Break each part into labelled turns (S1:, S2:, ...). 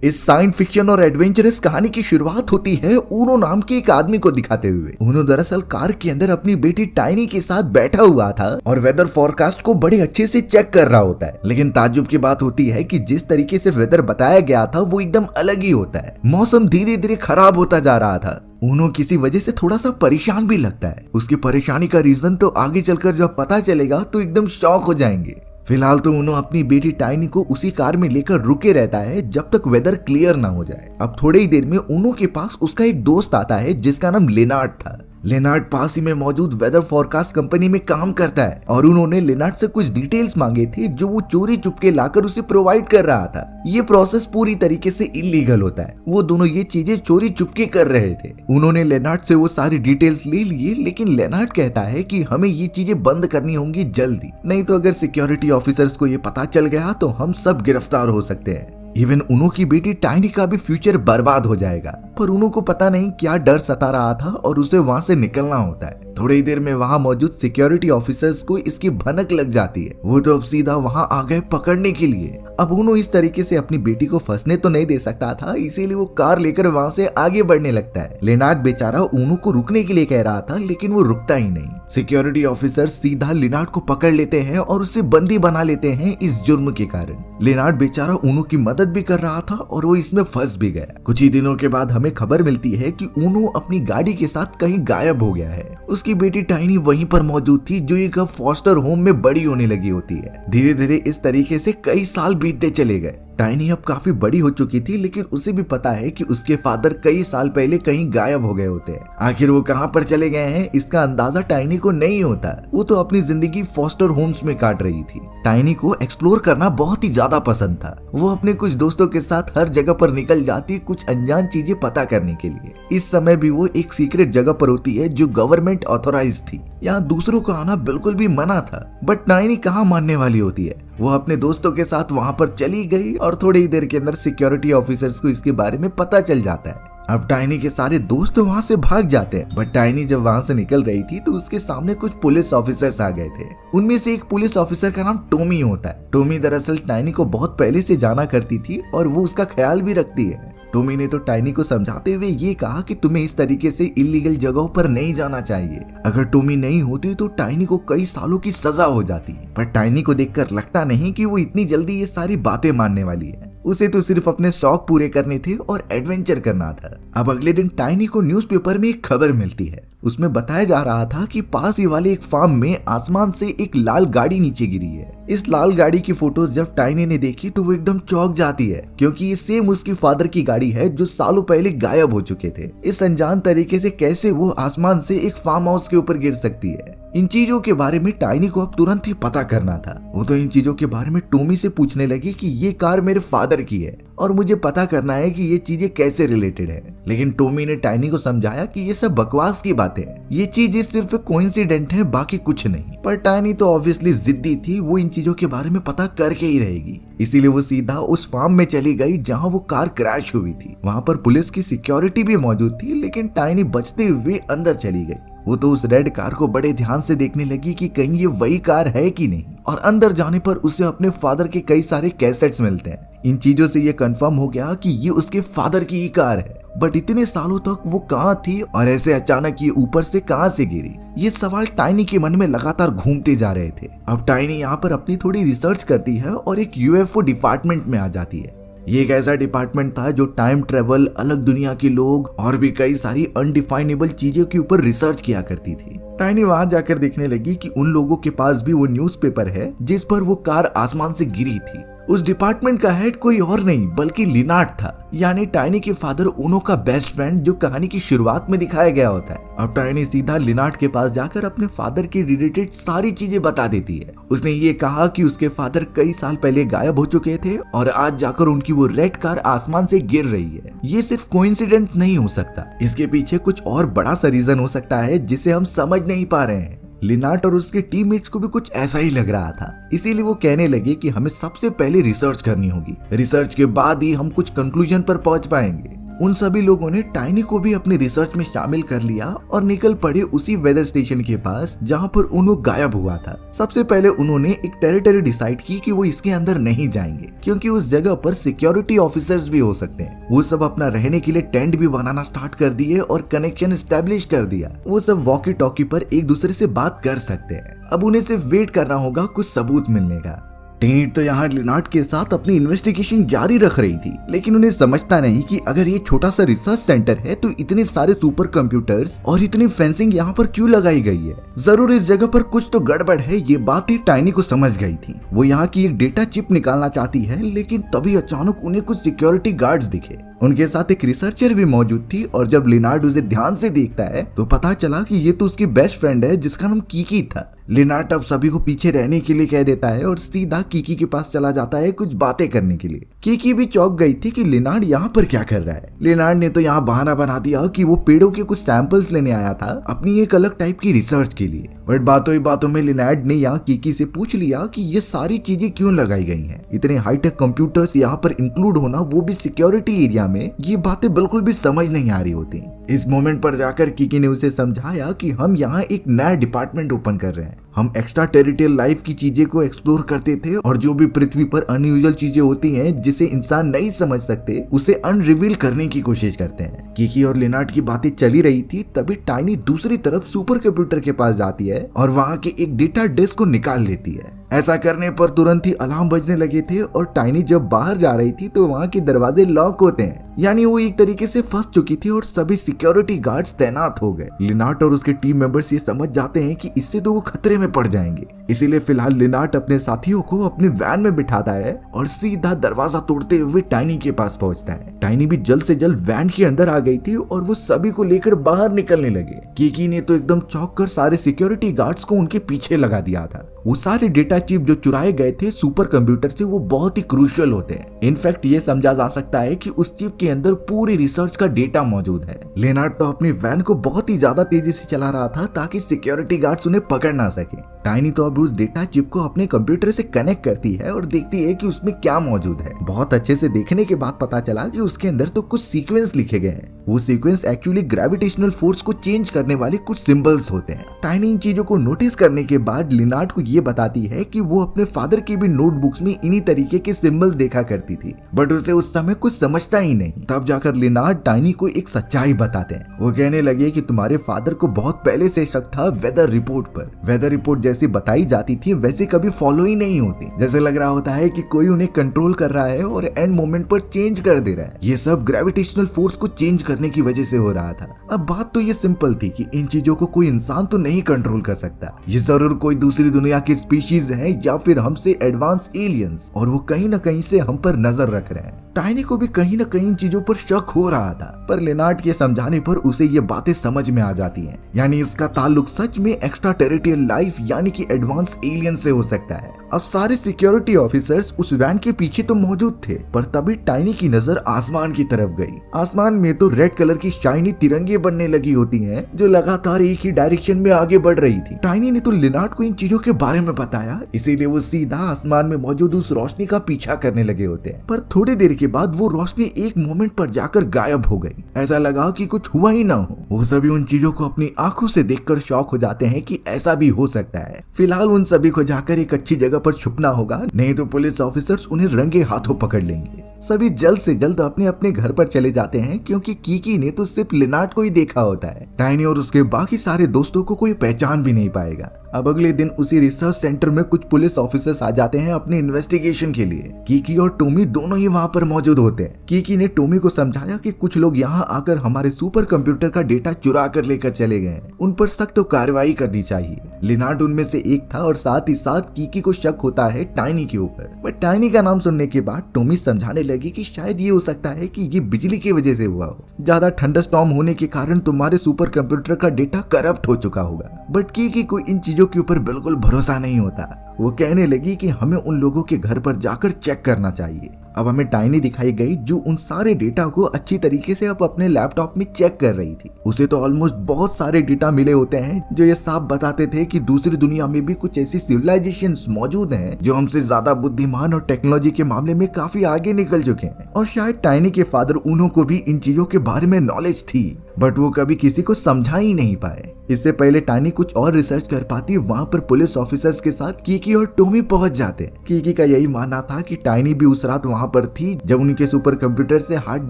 S1: इस science fiction और adventurous कहानी की शुरुआत होती है ऊनो नाम के एक आदमी को दिखाते हुए। ऊनो दरअसल कार के अंदर अपनी बेटी टाइनी के साथ बैठा हुआ था और वेदर फोरकास्ट को बड़े अच्छे से चेक कर रहा होता है। लेकिन ताज्जुब की बात होती है कि जिस तरीके से वेदर बताया गया था वो एकदम अलग ही होता है। मौसम धीरे धीरे खराब होता जा रहा था। ऊनो किसी वजह से थोड़ा सा परेशान भी लगता है। उसकी परेशानी का रीजन तो आगे चलकर जब पता चलेगा तो एकदम शॉक हो जाएंगे। फिलहाल तो ऊनो अपनी बेटी टाइनी को उसी कार में लेकर रुके रहता है जब तक वेदर क्लियर ना हो जाए। अब थोड़ी ही देर में ऊनो के पास उसका एक दोस्त आता है जिसका नाम लेनार्ड था। लेनार्ड पास ही में मौजूद वेदर फोरकास्ट कंपनी में काम करता है और उन्होंने लेनार्ड से कुछ डिटेल्स मांगे थे जो वो चोरी चुपके लाकर उसे प्रोवाइड कर रहा था। ये प्रोसेस पूरी तरीके से इलीगल होता है। वो दोनों ये चीजें चोरी चुपके कर रहे थे। उन्होंने लेनार्ड से वो सारी डिटेल्स ले लिए, लेकिन लेनार्ड कहता है कि हमें ये चीजें बंद करनी होंगी जल्दी, नहीं तो अगर सिक्योरिटी ऑफिसर्स को ये पता चल गया तो हम सब गिरफ्तार हो सकते हैं। इवन ऊनो की बेटी टाइनी का भी फ्यूचर बर्बाद हो जाएगा। पर ऊनो को पता नहीं क्या डर सता रहा था और उसे वहां से निकलना होता है। थोड़ी ही देर में वहां मौजूद सिक्योरिटी ऑफिसर्स को इसकी भनक लग जाती है। वो तो अब सीधा वहां आ गए पकड़ने के लिए। अब ऊनो इस तरीके से अपनी बेटी को फंसने तो नहीं दे सकता था, इसीलिए वो कार लेकर वहां से आगे बढ़ने लगता है। लेनार्ड बेचारा ऊनो को रुकने के लिए कह रहा था, लेकिन वो रुकता ही नहीं। सिक्योरिटी ऑफिसर सीधा लेनार्ड को पकड़ लेते हैं और उसे बंदी बना लेते हैं इस जुर्म के कारण। लेनार्ड बेचारा ऊनो की मदद भी कर रहा था और वो इसमें फंस भी गया। कुछ ही दिनों के बाद हमें खबर मिलती है कि ऊनो अपनी गाड़ी के साथ कहीं गायब हो गया है। उसकी बेटी टाइनी वहीं पर मौजूद थी जो एक फॉस्टर होम में बड़ी होने लगी होती है। धीरे धीरे इस तरीके से कई साल बीतते चले गए। टाइनी अब काफी बड़ी हो चुकी थी, लेकिन उसे भी पता है कि उसके फादर कई साल पहले कहीं गायब हो गए होते हैं। आखिर वो कहां पर चले गए हैं इसका अंदाजा टाइनी को नहीं होता। वो तो अपनी जिंदगी फॉस्टर होम्स में काट रही थी। टाइनी को एक्सप्लोर करना बहुत ही ज्यादा पसंद था। वो अपने कुछ दोस्तों के साथ हर जगह पर निकल जाती कुछ अनजान चीजें पता करने के लिए। इस समय भी वो एक सीक्रेट जगह पर होती है जो गवर्नमेंट ऑथोराइज थी। यहाँ दूसरों को आना बिल्कुल भी मना था, बट टाइनी कहाँ मानने वाली होती है। वो अपने दोस्तों के साथ वहां पर चली गई और थोड़ी ही देर के अंदर सिक्योरिटी ऑफिसर्स को इसके बारे में पता चल जाता है। अब टाइनी के सारे दोस्त वहां से भाग जाते हैं, बट टाइनी जब वहां से निकल रही थी तो उसके सामने कुछ पुलिस ऑफिसर्स आ गए थे। उनमें से एक पुलिस ऑफिसर का नाम टोमी होता है। टोमी दरअसल टाइनी को बहुत पहले से जाना करती थी और वो उसका ख्याल भी रखती है। टोमी ने तो टाइनी को समझाते हुए ये कहा कि तुम्हें इस तरीके से इलीगल जगहों पर नहीं जाना चाहिए। अगर टोमी नहीं होती तो टाइनी को कई सालों की सजा हो जाती। पर टाइनी को देखकर लगता नहीं कि वो इतनी जल्दी ये सारी बातें मानने वाली है। उसे तो सिर्फ अपने शौक पूरे करने थे और एडवेंचर करना था। अब अगले दिन टाइनी को न्यूज़पेपर में एक खबर मिलती है। उसमें बताया जा रहा था कि पास ही वाले एक फार्म में आसमान से एक लाल गाड़ी नीचे गिरी है। इस लाल गाड़ी की फोटोज जब टाइनी ने देखी तो वो एकदम चौंक जाती है, क्योंकि ये सेम उसकी फादर की गाड़ी है जो सालों पहले गायब हो चुके थे। इस अनजान तरीके से कैसे वो आसमान से एक फार्म हाउस के ऊपर गिर सकती है। इन चीजों के बारे में टाइनी को अब तुरंत ही पता करना था। वो तो इन चीजों के बारे में टोमी से पूछने लगी कि ये कार मेरे फादर की है और मुझे पता करना है कि ये चीजें कैसे रिलेटेड है। लेकिन टोमी ने टाइनी को समझाया कि ये सब बकवास की बातें हैं, ये चीजें सिर्फ कोइंसिडेंट है, बाकी कुछ नहीं। पर टाइनी तो ऑब्वियसली जिद्दी थी, वो इन चीजों के बारे में पता करके ही रहेगी। इसीलिए वो सीधा उस फार्म में चली गई जहाँ वो कार क्रैश हुई थी। वहाँ पर पुलिस की सिक्योरिटी भी मौजूद थी, लेकिन टाइनी बचते हुए अंदर चली गई। वो तो उस रेड कार को बड़े ध्यान से देखने लगी कि कहीं ये वही कार है कि नहीं। और अंदर जाने पर उसे अपने फादर के कई सारे कैसेट्स मिलते हैं। इन चीजों से ये कंफर्म हो गया कि ये उसके फादर की ही कार है। बट इतने सालों तक वो कहाँ थी और ऐसे अचानक ये ऊपर से कहाँ से गिरी, ये सवाल टाइनी के मन में लगातार घूमते जा रहे थे। अब टाइनी यहाँ पर अपनी थोड़ी रिसर्च करती है और एक यूएफओ डिपार्टमेंट में आ जाती है। ये एक ऐसा डिपार्टमेंट था जो टाइम ट्रेवल, अलग दुनिया के लोग और भी कई सारी अनडिफाइनेबल चीजों के ऊपर रिसर्च किया करती थी। टाइनी वहां जाकर देखने लगी कि उन लोगों के पास भी वो न्यूज़पेपर है जिस पर वो कार आसमान से गिरी थी। उस डिपार्टमेंट का हेड कोई और नहीं बल्कि लिनार्ड था, यानी टाइनी के फादर ऊनो का बेस्ट फ्रेंड जो कहानी की शुरुआत में दिखाया गया होता है। अब टाइनी सीधा लिनार्ड के पास जाकर अपने फादर के रिलेटेड सारी चीजें बता देती है। उसने ये कहा कि उसके फादर कई साल पहले गायब हो चुके थे और आज जाकर उनकी वो रेड कार आसमान से गिर रही है। ये सिर्फ कोइंसिडेंट नहीं हो सकता, इसके पीछे कुछ और बड़ा सा रीजन हो सकता है जिसे हम समझ नहीं पा रहे हैं। लिनार्ड और उसके टीममेट्स को भी कुछ ऐसा ही लग रहा था, इसीलिए वो कहने लगे कि हमें सबसे पहले रिसर्च करनी होगी। रिसर्च के बाद ही हम कुछ कंक्लूजन पर पहुंच पाएंगे। उन सभी लोगों ने टाइनी को भी अपनी रिसर्च में शामिल कर लिया और निकल पड़े उसी वेदर स्टेशन के पास जहाँ पर उनो गायब हुआ था। सबसे पहले उन्होंने एक टेरिटरी डिसाइड की कि वो इसके अंदर नहीं जाएंगे क्योंकि उस जगह पर सिक्योरिटी ऑफिसर्स भी हो सकते हैं। वो सब अपना रहने के लिए टेंट भी बनाना स्टार्ट कर दिए और कनेक्शन एस्टेब्लिश कर दिया। वो सब वॉकी टॉकी पर एक दूसरे से बात कर सकते हैं। अब उन्हें सिर्फ वेट करना होगा कुछ सबूत मिलने का। टेनिट तो यहाँ लिनार्ड के साथ अपनी इन्वेस्टिगेशन जारी रख रही थी, लेकिन उन्हें समझता नहीं कि अगर ये छोटा सा रिसर्च सेंटर है तो इतने सारे सुपर कंप्यूटर्स और इतनी फेंसिंग यहाँ पर क्यों लगाई गई है। जरूर इस जगह पर कुछ तो गड़बड़ है। ये बात ही टाइनी को समझ गई थी। वो यहाँ की एक डेटा चिप निकालना चाहती है, लेकिन तभी अचानक उन्हें कुछ सिक्योरिटी गार्ड्स दिखे। उनके साथ एक रिसर्चर भी मौजूद थी और जब लिनार्ड उसे ध्यान से देखता है तो पता चला कि ये तो उसकी बेस्ट फ्रेंड है जिसका नाम कीकी था। लिनार्ड अब सभी को पीछे रहने के लिए कह देता है और सीधा कीकी के पास चला जाता है कुछ बातें करने के लिए। कीकी भी चौंक गई थी कि लिनार्ड यहाँ पर क्या कर रहा है। लिनार्ड ने तो यहाँ बहाना बना दिया कि वो पेड़ों के कुछ सैंपल्स लेने आया था अपनी एक अलग टाइप की रिसर्च के लिए। बट बातों ही बातों में लिनार्ड ने यहाँ कीकी से पूछ लिया कि ये सारी चीजें क्यों लगाई गई हैं। इतने हाईटेक कंप्यूटर्स यहाँ पर इंक्लूड होना, वो भी सिक्योरिटी एरिया में, ये बातें बिल्कुल भी समझ नहीं आ रही होती। इस मोमेंट पर जाकर कीकी ने उसे समझाया कि हम यहाँ एक नया डिपार्टमेंट ओपन कर रहे हैं। हम एक्स्ट्रा टेरिटोरियल लाइफ की चीजें को एक्सप्लोर करते थे और जो भी पृथ्वी पर अनयूजुअल चीजें होती हैं जिसे इंसान नहीं समझ सकते उसे अनरिवील करने की कोशिश करते हैं। कीकी और लिनार्ड की बातें चली रही थी, तभी टाइनी दूसरी तरफ सुपर कंप्यूटर के पास जाती है और वहाँ के एक डेटा डिस्क को निकाल लेती है। ऐसा करने पर तुरंत ही अलार्म बजने लगे थे और टाइनी जब बाहर जा रही थी तो वहाँ के दरवाजे लॉक होते हैं, यानी वो एक तरीके से फंस चुकी थी और सभी सिक्योरिटी गार्ड्स तैनात हो गए। लिनार्ड और उसके टीम मेंबर्स ये समझ जाते हैं कि इससे तो वो खतरे में पड़ जाएंगे, इसीलिए फिलहाल लिनार्ड अपने साथियों को अपनी वैन में बिठाता है और सीधा दरवाजा तोड़ते हुए टाइनी के पास पहुंचता है। टाइनी भी जल्द से जल्द वैन के अंदर आ गई थी और वो सभी को लेकर बाहर निकलने लगे। कीकी ने तो एकदम चौंक कर सारे सिक्योरिटी गार्ड्स को उनके पीछे लगा दिया था। वो सारे डेटा चिप जो चुराए गए थे सुपर कंप्यूटर से, वो बहुत ही क्रूशियल होते हैं। इनफैक्ट ये समझा जा सकता है कि उस चिप के अंदर पूरी रिसर्च का डेटा मौजूद है। लिनार्ड तो अपनी वैन को बहुत ही ज्यादा तेजी से चला रहा था ताकि सिक्योरिटी गार्ड्स उन्हें पकड़ ना सके। टाइनी तो अब उस डेटा चिप को अपने कंप्यूटर से कनेक्ट करती है और देखती है कि उसमें क्या मौजूद है। बहुत अच्छे से देखने के बाद पता चला कि उसके अंदर तो कुछ सीक्वेंस लिखे गए हैं। वो सीक्वेंस एक्चुअली ग्रेविटेशनल फोर्स को चेंज करने वाले कुछ सिंबल्स होते हैं। टाइनी इन चीजों को नोटिस करने के बाद लिनार्ड को ये बताती है कि वो अपने फादर की भी नोटबुक्स में इन्हीं तरीके के सिंबल्स देखा करती थी, बट उसे उस समय कुछ समझता ही नहीं। तब जाकर लिनार्ड टाइनी को एक सच्चाई बताते हैं। वो कहने लगे कि तुम्हारे फादर को बहुत पहले से शक था वेदर रिपोर्ट पर। वेदर रिपोर्ट जैसी बताई जाती थी वैसे कभी फॉलो ही नहीं होती। जैसे लग रहा होता है कि कोई उन्हें कंट्रोल कर रहा है और एंड मोमेंट पर चेंज कर दे रहा है। ये सब ग्रेविटेशनल फोर्स को चेंज करने की वजह से हो रहा था। अब बात तो ये सिंपल थी कि इन चीजों को कोई इंसान तो नहीं कंट्रोल कर सकता। ये जरूर कोई दूसरी दुनिया की स्पीशीज है या फिर हमसे एडवांस एलियंस, और वो कहीं न कहीं से हम पर नजर रख रहे हैं। टाइनी को भी कहीं न कहीं इन चीजों पर शक हो रहा था, पर लिनार्ड के समझाने पर उसे ये बातें समझ में आ जाती हैं। यानी इसका ताल्लुक सच में एक्स्ट्रा टेरिटोरियल लाइफ यानी कि एडवांस एलियन से हो सकता है। अब सारे सिक्योरिटी ऑफिसर्स उस वैन के पीछे तो मौजूद थे, पर तभी टाइनी की नजर आसमान की तरफ गई। आसमान में तो रेड कलर की शाइनी तिरंगे बनने लगी होती हैं, जो लगातार एक ही डायरेक्शन में आगे बढ़ रही थी। टाइनी ने तो लिनार्ड को इन चीजों के बारे में बताया, इसीलिए वो सीधा आसमान में मौजूद उस रोशनी का पीछा करने लगे होते हैं। पर थोड़ी देर के बाद वो रोशनी एक मोमेंट पर जाकर गायब हो गई। ऐसा लगा कि कुछ हुआ ही ना हो। वो सभी उन चीजों को अपनी आंखों से देखकर शॉक हो जाते हैं कि ऐसा भी हो सकता है। फिलहाल उन सभी को जाकर एक अच्छी जगह पर छुपना होगा, नहीं तो पुलिस ऑफिसर्स उन्हें रंगे हाथों पकड़ लेंगे। सभी जल्द से जल्द अपने अपने घर पर चले जाते हैं, क्योंकि कीकी ने तो सिर्फ लिनार्ड को ही देखा होता है। टाइनी और उसके बाकी सारे दोस्तों को कोई पहचान भी नहीं पाएगा। अब अगले दिन उसी रिसर्च सेंटर में कुछ पुलिस ऑफिसर्स आ जाते हैं अपनी इन्वेस्टिगेशन के लिए। कीकी और टोमी दोनों ही वहाँ पर मौजूद होते हैं। कीकी ने टोमी को समझाया कि कुछ लोग यहाँ आकर हमारे सुपर कंप्यूटर का डेटा चुरा कर लेकर चले गए हैं, उन पर सख्त कार्रवाई करनी चाहिए। लिनार्ड उनमें से एक था और साथ ही साथ कीकी को शक होता है टाइनी के ऊपर। बट टाइनी का नाम सुनने के बाद टोमी समझाने लगी कि शायद ये हो सकता है कि ये बिजली की वजह से हुआ हो। ज्यादा थंडरस्टॉर्म होने के कारण तुम्हारे सुपर कंप्यूटर का डेटा करप्ट हो चुका होगा। बट कीकी को इन चीजों चीजों के ऊपर बिल्कुल भरोसा नहीं होता। वो कहने लगी कि हमें उन लोगों के घर पर जाकर चेक करना चाहिए। अब हमें टाइनी दिखाई गई जो उन सारे डेटा को अच्छी तरीके से अब अपने लैपटॉप में चेक कर रही थी। उसे तो ऑलमोस्ट बहुत सारे डेटा मिले होते हैं जो ये साफ बताते थे कि दूसरी दुनिया में भी कुछ ऐसी सिविलाइजेशंस मौजूद हैं जो हमसे ज्यादा बुद्धिमान और टेक्नोलॉजी के मामले में काफी आगे निकल चुके हैं। और शायद टाइनी के फादर ऊनो को भी इन चीजों के बारे में नॉलेज थी, बट वो कभी किसी को समझा ही नहीं पाए। इससे पहले टाइनी कुछ और रिसर्च कर पाती, वहाँ पर पुलिस ऑफिसर्स के साथ कीकी और टॉमी पहुंच जाते। कीकी का यही मानना था कि टाइनी भी उस रात वहाँ पर थी जब उनके सुपर कंप्यूटर से हार्ड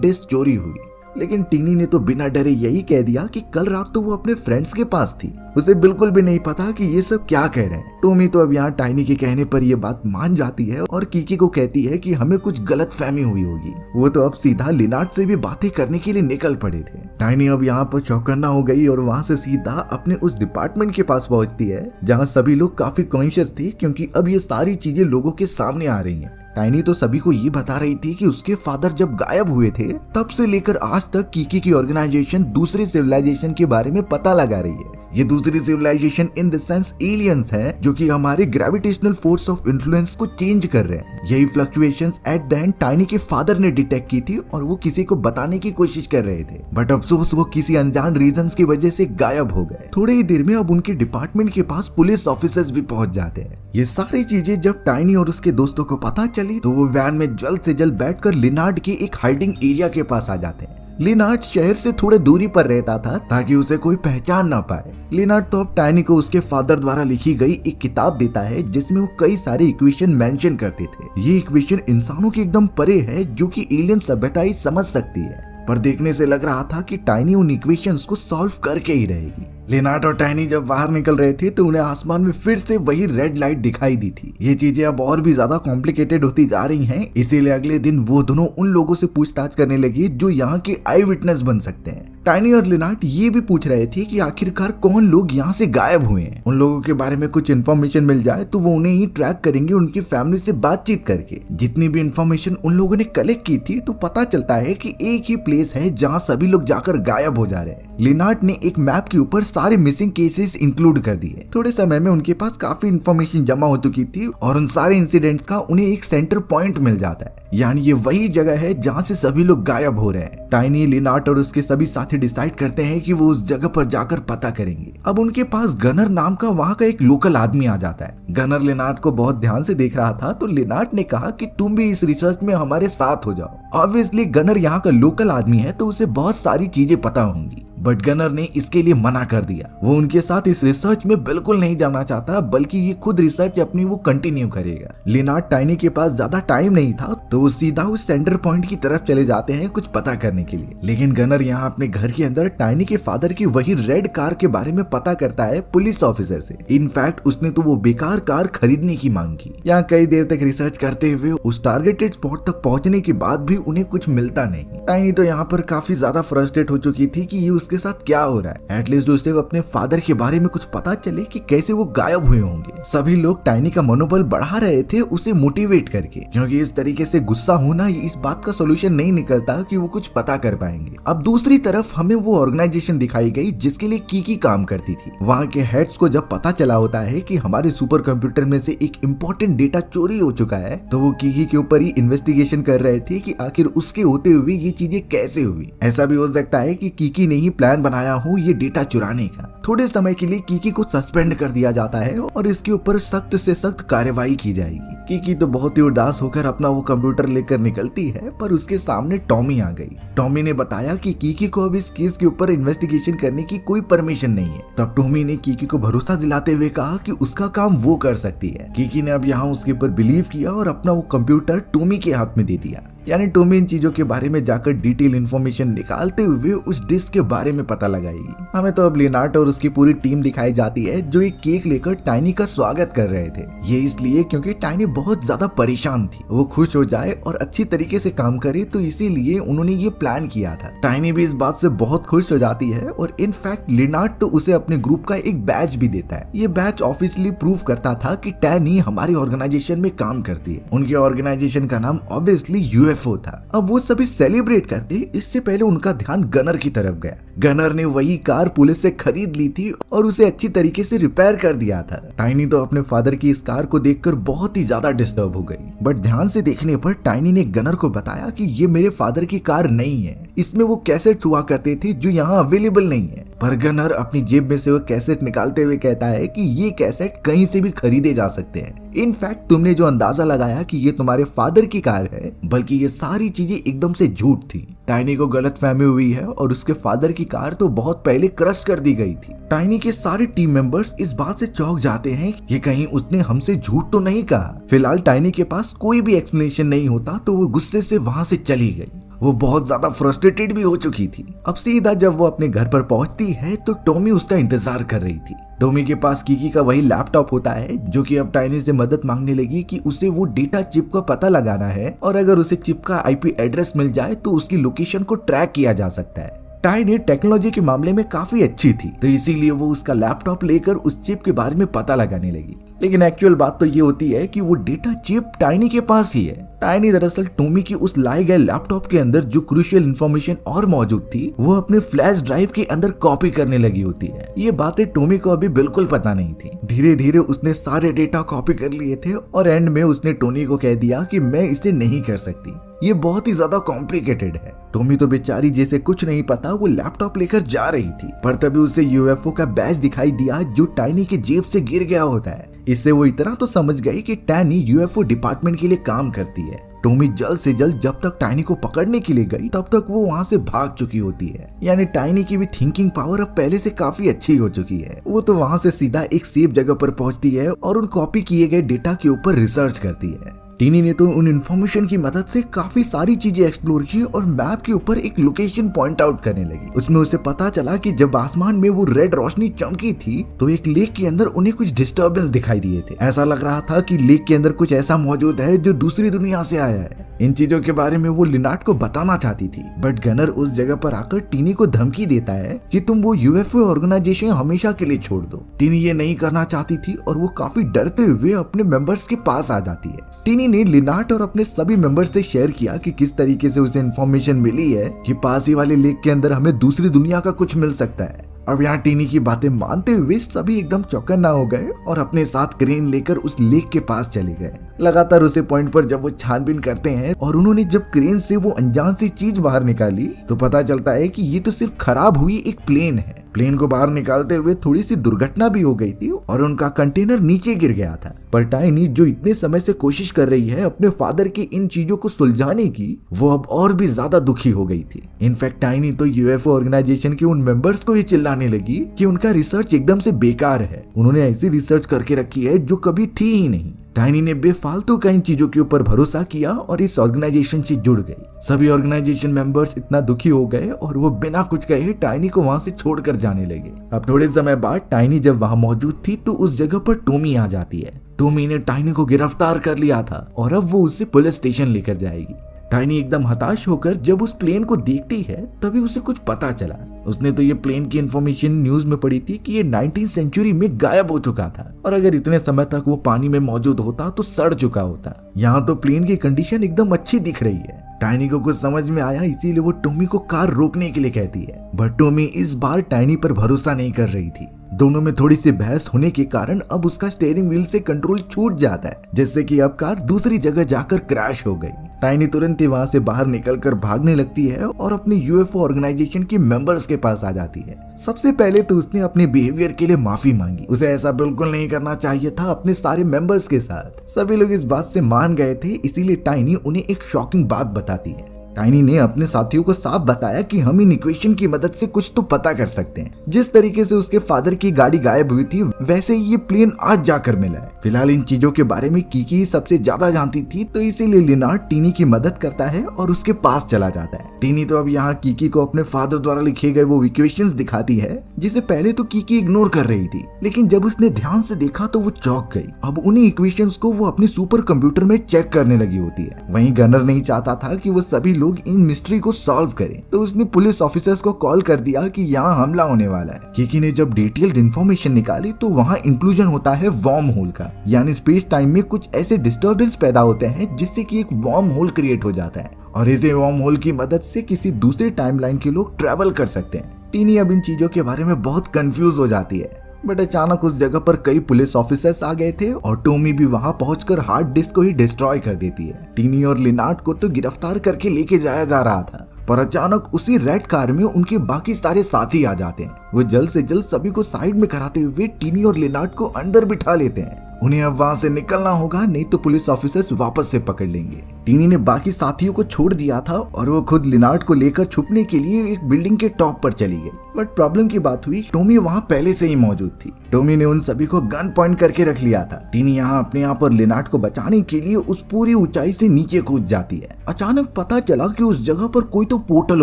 S1: डिस्क चोरी हुई, लेकिन टीनी ने तो बिना डरे यही कह दिया कि कल रात तो वो अपने फ्रेंड्स के पास थी। उसे बिल्कुल भी नहीं पता कि ये सब क्या कह रहे हैं। टॉमी तो अब यहाँ टाइनी के कहने पर ये बात मान जाती है और कीकी को कहती है कि हमें कुछ गलत फहमी हुई होगी। वो तो अब सीधा लिनार्ड से भी बातें करने के लिए निकल पड़े थे। टाइनी अब यहाँ पर चौकन्ना हो गई और वहाँ से सीधा अपने उस डिपार्टमेंट के पास पहुँचती है जहाँ सभी लोग काफी कॉन्शियस थे, क्योंकि अब ये सारी चीजें लोगों के सामने आ रही है। टाइनी तो सभी को ये बता रही थी कि उसके फादर जब गायब हुए थे तब से लेकर आज तक कीकी की ऑर्गेनाइजेशन दूसरे सिविलाइजेशन के बारे में पता लगा रही है। ये दूसरी civilization in the sense aliens है जो कि हमारे ग्रेविटेशनल फोर्स ऑफ इन्फ्लुएंस को चेंज कर रहे हैं। यही fluctuations at the end tiny के फादर ने डिटेक्ट की थी और वो किसी को बताने की कोशिश कर रहे थे, बट अफसोस वो किसी अनजान रीजंस की वजह से गायब हो गए। थोड़ी ही देर में अब उनके डिपार्टमेंट के पास पुलिस ऑफिसर्स भी पहुंच जाते हैं। ये सारी चीजें जब टाइनी और उसके दोस्तों को पता चली तो वो वैन में जल्द से जल्द बैठकर लिनार्ड के एक हाइडिंग एरिया के पास आ जाते हैं। लिनार्ड शहर से थोड़े दूरी पर रहता था ताकि उसे कोई पहचान ना पाए। लिनार्ड तो अब टाइनी को उसके फादर द्वारा लिखी गई एक किताब देता है जिसमें वो कई सारे इक्वेशन मेंशन करते थे। ये इक्वेशन इंसानों के एकदम परे है जो कि एलियन सभ्यता ही समझ सकती है, पर देखने से लग रहा था कि टाइनी उन इक्वेशंस को सॉल्व करके ही रहेगी। लिनार्ड और टाइनी जब बाहर निकल रहे थे तो उन्हें आसमान में फिर से वही रेड लाइट दिखाई दी थी। ये चीजें अब और भी ज्यादा कॉम्प्लिकेटेड होती जा रही हैं, इसीलिए अगले दिन वो दोनों उन लोगों से पूछताछ करने लगी जो यहाँ के आई विटनेस बन सकते हैं। टाइनी और लिनार्ड ये भी पूछ रहे थे कि आखिरकार कौन लोग यहाँ से गायब हुए हैं। उन लोगों के बारे में कुछ इन्फॉर्मेशन मिल जाए तो वो उन्हें ही ट्रैक करेंगे उनकी फैमिली से बातचीत करके। जितनी भी इन्फॉर्मेशन उन लोगों ने कलेक्ट की थी तो पता चलता है कि एक ही प्लेस है जहाँ सभी लोग जाकर गायब हो जा रहे हैं। लिनार्ड ने एक मैप के ऊपर सारे मिसिंग केसेस इंक्लूड कर दिए। थोड़े समय में उनके पास काफी इन्फॉर्मेशन जमा हो चुकी थी और उन सारे इंसिडेंट्स का उन्हें एक सेंटर पॉइंट मिल जाता है, यानी ये वही जगह है जहाँ से सभी लोग गायब हो रहे हैं। टाइनी, लिनार्ड और उसके सभी साथी डिसाइड करते हैं कि वो उस जगह पर जाकर पता करेंगे। अब उनके पास गनर नाम का वहाँ का एक लोकल आदमी आ जाता है। गनर लिनार्ड को बहुत ध्यान से देख रहा था तो लिनार्ड ने कहा कि तुम भी इस रिसर्च में हमारे साथ हो जाओ। ऑब्वियसली गनर यहाँ का लोकल आदमी है तो उसे बहुत सारी चीजें पता होंगी, बट गनर ने इसके लिए मना कर दिया। वो उनके साथ इस रिसर्च में बिल्कुल नहीं जाना चाहता, बल्कि ये खुद रिसर्च अपनी वो कंटिन्यू करेगा। लिनार्ड टाइनी के पास ज्यादा टाइम नहीं था तो वो सीधा उस सेंटर पॉइंट की तरफ चले जाते हैं कुछ पता करने के लिए। लेकिन गनर यहाँ अपने घर के अंदर टाइनी के फादर की वही रेड कार के बारे में पता करता है पुलिस ऑफिसर से। इनफैक्ट उसने तो वो बेकार कार खरीदने की मांग की। यहाँ कई देर तक रिसर्च करते हुए उस टारगेटेड स्पॉट तक पहुंचने के बाद भी उन्हें कुछ मिलता नहीं। टाइनी तो यहाँ पर काफी ज्यादा फ्रस्ट्रेट हो चुकी थी कि ये उसके साथ क्या हो रहा है। एटलीस्ट उसे अपने फादर के बारे में कुछ पता चले कि कैसे वो गायब हुए होंगे। सभी लोग टाइनी का मनोबल बढ़ा रहे थे उसे मोटिवेट करके, क्योंकि इस तरीके से गुस्सा होना इस बात का सोल्यूशन नहीं निकलता कि वो कुछ पता कर पाएंगे। अब दूसरी तरफ हमें वो ऑर्गेनाइजेशन दिखाई गई जिसके लिए कीकी काम करती थी। वहाँ के हेड्स को जब पता चला होता है कि हमारे सुपर कंप्यूटर में से एक इम्पोर्टेंट डेटा चोरी हो चुका है तो वो कीकी के ऊपर ही इन्वेस्टिगेशन कर रहे थे कि आखिर उसके होते हुए ये चीजें कैसे हुई। ऐसा भी हो सकता है कि कीकी ने ही प्लान बनाया हो ये डेटा चुराने का। थोड़े समय के लिए कीकी को सस्पेंड कर दिया जाता है और इसके ऊपर सख्त से सख्त कार्रवाई की जाएगी। कीकी तो बहुत ही उदास होकर अपना वो कंप्यूटर लेकर निकलती है, पर उसके सामने टॉमी आ गई। टॉमी ने बताया कि कीकी को अब इस केस के ऊपर इन्वेस्टिगेशन करने की कोई परमिशन नहीं है। तब टॉमी ने कीकी को भरोसा दिलाते हुए कहा कि उसका काम वो कर सकती है। कीकी ने अब यहाँ उसके ऊपर बिलीव किया और अपना वो कंप्यूटर टॉमी के हाथ में दे दिया। यानी टॉमी इन चीजों के बारे में जाकर डिटेल इन्फॉर्मेशन निकालते हुए उस डिस्क के बारे में पता लगाएगी। हमें तो अब लिनार्ड और उसकी पूरी टीम दिखाई जाती है जो एक केक लेकर टाइनी का स्वागत कर रहे थे। ये इसलिए क्योंकि टाइनी बहुत ज्यादा परेशान थी, वो खुश हो जाए और अच्छी तरीके से काम करे, तो इसीलिए उन्होंने ये प्लान किया था। टाइनी भी इस बात से बहुत खुश हो जाती है और इनफैक्ट लिनार्ड तो उसे अपने ग्रुप का एक बैच भी देता है। ये बैच ऑफिशियली प्रूव करता था कि टाइनी हमारी ऑर्गेनाइजेशन में काम करती है। उनके ऑर्गेनाइजेशन का नाम ऑब्वियसली यूएफओ था। अब वो सभी सेलिब्रेट करते, इससे पहले उनका ध्यान गनर की तरफ गया। गनर ने वही कार पुलिस से खरीद ली थी और उसे अच्छी तरीके से रिपेयर कर दिया था। टाइनी तो अपने फादर की इस कार को देखकर बहुत ही ज्यादा डिस्टर्ब हो गई, बट ध्यान से देखने पर टाइनी ने गनर को बताया कि ये मेरे फादर की कार नहीं है, इसमें वो कैसेट हुआ करते थे जो यहाँ अवेलेबल नहीं है। पर गनर अपनी जेब में से वो कैसेट निकालते हुए कहता है कि ये कैसेट कहीं से भी खरीदे जा सकते हैं। इनफैक्ट तुमने जो अंदाजा लगाया कि ये तुम्हारे फादर की कार है, बल्कि ये सारी चीजें एकदम से झूठ थी। टाइनी को गलतफहमी हुई है और उसके फादर की कार तो बहुत पहले क्रश कर दी गई थी। टाइनी के सारे टीम मेंबर्स इस बात से चौंक जाते हैं कि कहीं उसने हमसे झूठ तो नहीं कहा। फिलहाल टाइनी के पास कोई भी एक्सप्लेनेशन नहीं होता तो वो गुस्से से वहां से चली गई। वो बहुत ज्यादा फ्रस्ट्रेटेड भी हो चुकी थी। अब सीधा जब वो अपने घर पर पहुंचती है तो टॉमी उसका इंतजार कर रही थी। टॉमी के पास कीकी का वही लैपटॉप होता है जो कि अब टाइनी से मदद मांगने लगी कि उसे वो डेटा चिप का पता लगाना है और अगर उसे चिप का आईपी एड्रेस मिल जाए तो उसकी लोकेशन को ट्रैक किया जा सकता है। टाइनी टेक्नोलॉजी के मामले में काफी अच्छी थी तो इसीलिए वो उसका लैपटॉप लेकर उस चिप के बारे में पता लगाने लगी। लेकिन एक्चुअल बात तो ये होती है कि वो डेटा चिप टाइनी के पास ही है। टाइनी दरअसल टॉमी की उस लाए गए लैपटॉप के अंदर जो क्रूशियल इंफॉर्मेशन और मौजूद थी वो अपने फ्लैश ड्राइव के अंदर कॉपी करने लगी होती है। ये बातें टॉमी को अभी बिल्कुल पता नहीं थी। धीरे धीरे उसने सारे डेटा कॉपी कर लिए थे और एंड में उसने टोनी को कह दिया कि मैं इसे नहीं कर सकती, ये बहुत ही ज्यादा कॉम्प्लिकेटेड है। टॉमी तो बेचारी जैसे कुछ नहीं पता वो लैपटॉप लेकर जा रही थी, पर तभी उसे यूएफओ का बैज दिखाई दिया जो टाइनी के जेब से गिर गया होता है। इससे वो इतना तो समझ गई कि टाइनी यूएफओ डिपार्टमेंट के लिए काम करती है। टॉमी जल्द से जल्द जब तक टाइनी को पकड़ने के लिए गई तब तक वो वहाँ से भाग चुकी होती है। यानी टाइनी की भी थिंकिंग पावर अब पहले से काफी अच्छी हो चुकी है। वो तो वहाँ से सीधा एक सेफ जगह पर पहुँचती है और उन कॉपी किए गए डेटा के ऊपर रिसर्च करती है। टीनी ने तो उन इन्फॉर्मेशन की मदद से काफी सारी चीजें एक्सप्लोर की और मैप के ऊपर एक लोकेशन पॉइंट आउट करने लगी। उसमें उसे पता चला कि जब आसमान में वो रेड रोशनी चमकी थी तो एक लेक के अंदर उन्हें कुछ डिस्टर्बेंस दिखाई दिए थे। ऐसा लग रहा था कि लेक के अंदर कुछ ऐसा मौजूद है जो दूसरी दुनिया से आया है। इन चीजों के बारे में वो लिनार्ड को बताना चाहती थी, बट गनर उस जगह पर आकर टीनी को धमकी देता है कि तुम वो यूएफओ ऑर्गेनाइजेशन हमेशा के लिए छोड़ दो। टीनी ये नहीं करना चाहती थी और वो काफी डरते हुए अपने मेंबर्स के पास आ जाती है। टीनी ने लिनार्ड और अपने सभी मेंबर्स से शेयर किया कि किस तरीके से उसे इन्फॉर्मेशन मिली है कि पास ही वाले लेक के अंदर हमें दूसरी दुनिया का कुछ मिल सकता है। अब यहाँ टीनी की बातें मानते हुए सभी एकदम चौकन्ना हो गए और अपने साथ क्रेन लेकर उस लेक के पास चले गए। लगातार उसे पॉइंट पर जब वो छानबीन करते हैं और उन्होंने जब क्रेन से वो अनजान सी चीज बाहर निकाली तो पता चलता है कि ये तो सिर्फ खराब हुई एक प्लेन है। प्लेन को बाहर निकालते हुए थोड़ी सी दुर्घटना भी हो गई थी और उनका कंटेनर नीचे गिर गया था। पर टाइनी जो इतने समय से कोशिश कर रही है अपने फादर की इन चीजों को सुलझाने की, वो अब और भी ज्यादा दुखी हो गई थी। इनफैक्ट टाइनी तो यूएफओ ऑर्गेनाइजेशन के उन मेंबर्स को ही चिल्लाने लगी कि उनका रिसर्च एकदम से बेकार है, उन्होंने ऐसी रिसर्च करके रखी है जो कभी थी ही नहीं। टाइनी ने बेफालतू का इन चीजों के ऊपर भरोसा किया और इस ऑर्गेनाइजेशन से जुड़ गई। सभी ऑर्गेनाइजेशन मेंबर्स इतना दुखी हो गए और वो बिना कुछ कहे टाइनी को वहां से छोड़कर जाने लगे। अब थोड़े समय बाद टाइनी जब वहां मौजूद थी तो उस जगह पर टॉमी आ जाती है। टॉमी ने टाइनी को गिरफ्तार कर लिया था और अब वो उसे पुलिस स्टेशन लेकर जाएगी। टाइनी एकदम हताश होकर जब उस प्लेन को देखती है तभी उसे कुछ पता चला। उसने तो ये प्लेन की इन्फॉर्मेशन न्यूज में पढ़ी थी कि ये 19वीं सेंचुरी में गायब हो चुका था और अगर इतने समय तक वो पानी में मौजूद होता तो सड़ चुका होता। यहाँ तो प्लेन की कंडीशन एकदम अच्छी दिख रही है। टाइनी को कुछ समझ में आया, इसीलिए वो टॉमी को कार रोकने के लिए कहती है, बट टॉमी इस बार टाइनी पर भरोसा नहीं कर रही थी। दोनों में थोड़ी सी बहस होने के कारण अब उसका स्टीयरिंग व्हील से कंट्रोल छूट जाता है, जिससे कि अब कार दूसरी जगह जाकर क्रैश हो गई। टाइनी तुरंत ही वहां से बाहर निकलकर भागने लगती है और अपने यूएफओ ऑर्गेनाइजेशन के मेंबर्स के पास आ जाती है। सबसे पहले तो उसने अपने बिहेवियर के लिए माफी मांगी। उसे ऐसा बिल्कुल नहीं करना चाहिए था अपने सारे मेंबर्स के साथ। सभी लोग इस बात से मान गए थे, इसीलिए टाइनी उन्हें एक शॉकिंग बात बताती है। टाइनी ने अपने साथियों को साफ बताया कि हम इन इक्वेशन की मदद से कुछ तो पता कर सकते हैं। जिस तरीके से उसके फादर की गाड़ी गायब हुई थी वैसे ही ये प्लेन आज जाकर मिला है। फिलहाल इन चीजों के बारे में कीकी सबसे ज्यादा जानती थी, तो इसीलिए लिनार्ड टीनी की मदद करता है और उसके पास चला जाता है। टीनी तो अब यहाँ कीकी को अपने फादर द्वारा लिखे गए वो इक्वेशंस दिखाती है, जिसे पहले तो कीकी इग्नोर कर रही थी, लेकिन जब उसने ध्यान से देखा तो वो चौंक गई। अब उन्हीं इक्वेशंस को वो अपने सुपर कंप्यूटर में चेक करने लगी होती है। वहीं गनर नहीं चाहता था कि वो सभी लोग इन मिस्ट्री को सॉल्व करें, तो उसने पुलिस ऑफिसर्स को कॉल कर दिया कि यहाँ हमला होने वाला है। कीकी ने जब डिटेल्ड इन्फॉर्मेशन निकाली तो वहाँ इंक्लूजन होता है वार्म होल का, यानी स्पेस टाइम में कुछ ऐसे डिस्टर्बेंस पैदा होते हैं जिससे कि एक वार्म होल क्रिएट हो जाता है और इसे वार्म होल की मदद से किसी दूसरे टाइमलाइन के लोग ट्रेवल कर सकते हैं। टीनी अब इन चीजों के बारे में बहुत कंफ्यूज हो जाती है। बट अचानक उस जगह पर कई पुलिस ऑफिसर्स आ गए थे और टॉमी भी वहां पहुंचकर हार्ड डिस्क को ही डिस्ट्रॉय कर देती है। टीनी और लिनार्ड को तो गिरफ्तार करके लेके जाया जा रहा था, पर अचानक उसी रेड कार में उनके बाकी सारे साथी आ जाते हैं। वो जल्द से जल्द सभी को साइड में कराते हुए टीनी और लिनार्ड को अंदर बिठा लेते हैं। उन्हें अब वहां से निकलना होगा, नहीं तो पुलिस ऑफिसर्स वापस से पकड़ लेंगे। टीनी ने बाकी साथियों को छोड़ दिया था और वो खुद लिनार्ड को लेकर छुपने के लिए एक बिल्डिंग के टॉप पर चली गई। बट प्रॉब्लम की बात हुई, टॉमी वहां पहले से ही मौजूद थी। टॉमी ने उन सभी को गन पॉइंट करके रख लिया था। टीनी यहाँ अपने आप और लिनार्ड को बचाने के लिए उस पूरी ऊंचाई से नीचे कूद जाती है। अचानक पता चला कि उस जगह पर कोई तो पोर्टल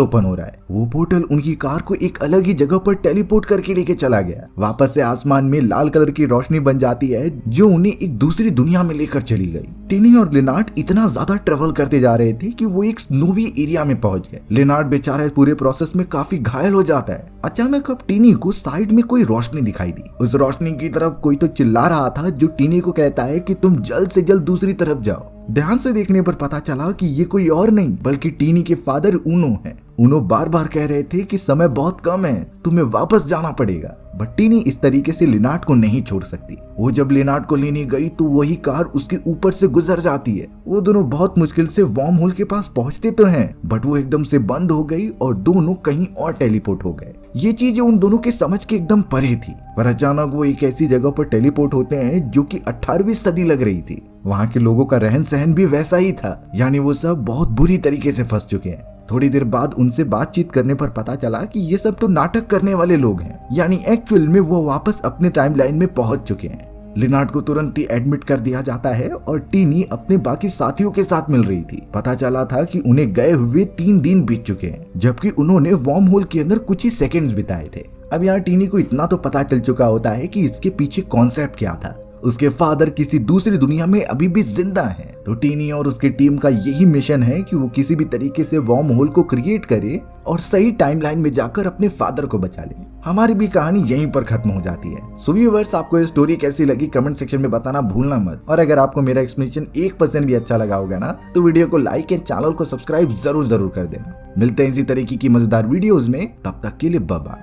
S1: ओपन हो रहा है। वो पोर्टल उनकी कार को एक अलग ही जगह पर टेलीपोर्ट करके लेके चला गया। वापस से आसमान में लाल कलर की रोशनी बन जाती है जो उन्हें एक दूसरी दुनिया में लेकर चली गई। टीनी और लिनार्ड इतना ज्यादा ट्रेवल करते जा रहे थे कि वो एक स्नोवी एरिया में पहुंच गए। लिनार्ड बेचारा पूरे प्रोसेस में काफी घायल हो जाता है। अचानक अब टीनी को साइड में कोई रोशनी दिखाई दी। उस रोशनी की तरफ कोई तो चिल्ला रहा था, जो टीनी को कहता है कि तुम जल्द से जल्द दूसरी तरफ जाओ। ध्यान से देखने पर पता चला कि ये कोई और नहीं बल्कि टीनी के फादर ऊनो है। ऊनो बार बार कह रहे थे कि समय बहुत कम है, तुम्हें वापस जाना पड़ेगा। बट टीनी इस तरीके से लिनार्ड को नहीं छोड़ सकती। वो जब लिनार्ड को लेने गई तो वही कार उसके ऊपर से गुजर जाती है। वो दोनों बहुत मुश्किल से वार्म होल के पास पहुंचते तो हैं, बट वो एकदम से बंद हो गई और दोनों कहीं और टेलीपोर्ट हो गए। ये चीजें उन दोनों के समझ के एकदम परे थी। पर अचानक वो एक ऐसी जगह पर टेलीपोर्ट होते हैं जो कि 18वीं सदी लग रही थी। वहाँ के लोगों का रहन सहन भी वैसा ही था, यानी वो सब बहुत बुरी तरीके से फंस चुके हैं। थोड़ी देर बाद उनसे बातचीत करने पर पता चला कि ये सब तो नाटक करने वाले लोग हैं, यानी एक्चुअल में वो वापस अपने टाइमलाइन में पहुंच चुके हैं। लिनार्ड को तुरंत ही एडमिट कर दिया जाता है और टीनी अपने बाकी साथियों के साथ मिल रही थी। पता चला था कि उन्हें गए हुए 3 दिन बीत चुके हैं, जबकि उन्होंने वार्म होल के अंदर कुछ ही सेकंड्स बिताए थे। अब यहाँ टीनी को इतना तो पता चल चुका होता है कि इसके पीछे कॉन्सेप्ट क्या था। उसके फादर किसी दूसरी दुनिया में अभी भी जिंदा हैं, तो टीनी और उसकी टीम का यही मिशन है कि वो किसी भी तरीके से वार्म होल को क्रिएट करे और सही टाइमलाइन में जाकर अपने फादर को बचा ले। हमारी भी कहानी यहीं पर खत्म हो जाती है। सो व्यूअर्स, आपको ये स्टोरी कैसी लगी कमेंट सेक्शन में बताना भूलना मत। और अगर आपको मेरा एक्सप्लेनेशन 1% भी अच्छा लगा होगा ना, तो वीडियो को लाइक एंड चैनल को सब्सक्राइब जरूर कर देना। मिलते हैं इसी तरीके की मजेदार वीडियोस में, तब तक के लिए बाय बाय।